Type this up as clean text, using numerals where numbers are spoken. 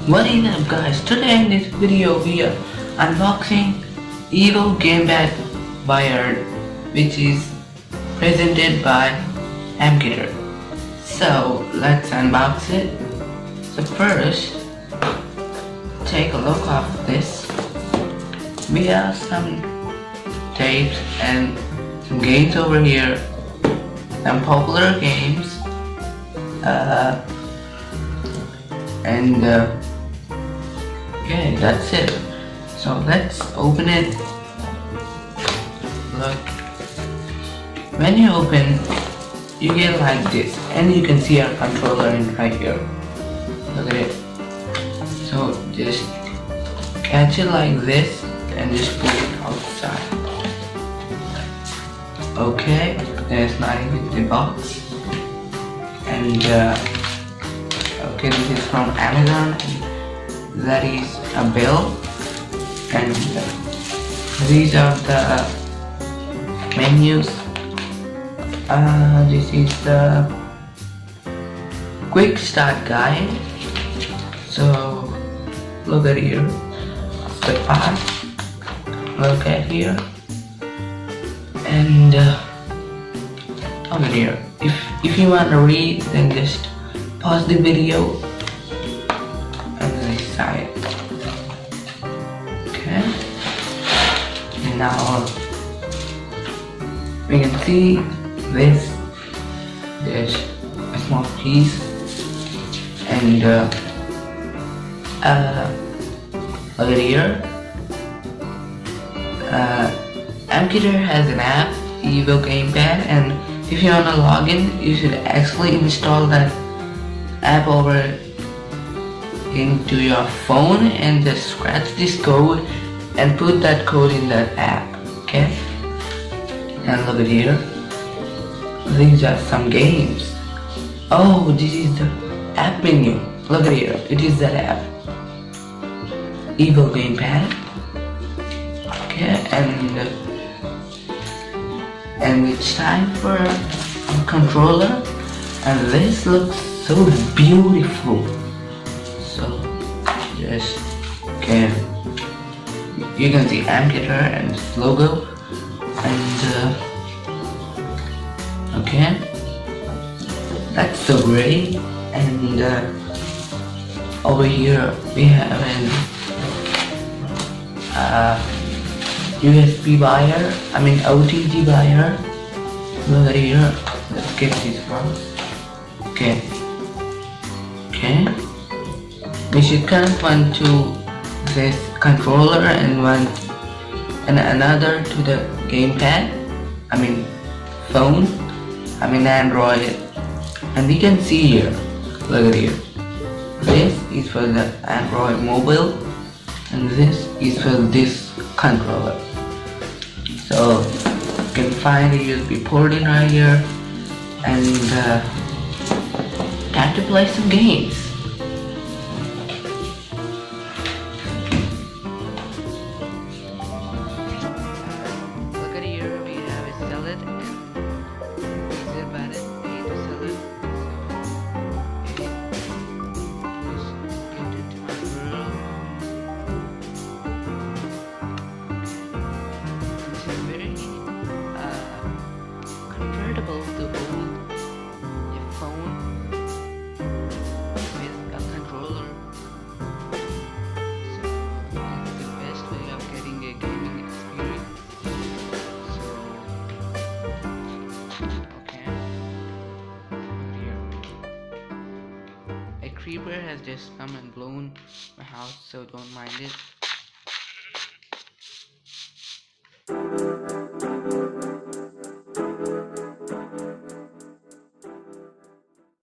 What is up guys, today in this video we are unboxing Evil Gamepad Wired, which is presented by Gamepad. So let's unbox it. So first, take a look of this. We have some tapes and some games over here, some popular games, okay, that's it. So let's open it. Look, when you open, you get like this, and you can see our controller in right here. Look at it. So just catch it like this and just pull it outside. Okay, there's nothing in the box. And okay, this is from Amazon. That is a bill, and these are the menus. This is the quick start guide. So look at here, the part. Look at here, and look at here. If you want to read, then just pause the video and then side. Okay. And now we can see this. There's a small piece, and look at here. Gamepad has an app, Evil Gamepad, and if you want to log in, you should actually install that app over into your phone and just scratch this code and put that code in that app. Okay, and look at here, these are some games. Oh, this is the app menu. Look at here, it is that app, Evil Gamepad. Okay, and it's time for a controller, and this looks so beautiful. So just okay, you can see Gamepad and its logo, and okay, that's so great. And over here we have an USB wire, OTG wire. Look at here, let's get this first. Okay, we should connect one to this controller and another to the gamepad, phone, Android. And we can see here, look at here, this is for the Android mobile and this is for this controller. So you can find a USB port in right here, and time to play some games. Look at here, we have a salad and easier button to sell it. So it goes into my grill. It's very comfortable to hold a phone with a controller. So it's the best way of getting a gaming experience. So okay, here a creeper has just come and blown my house, so don't mind it.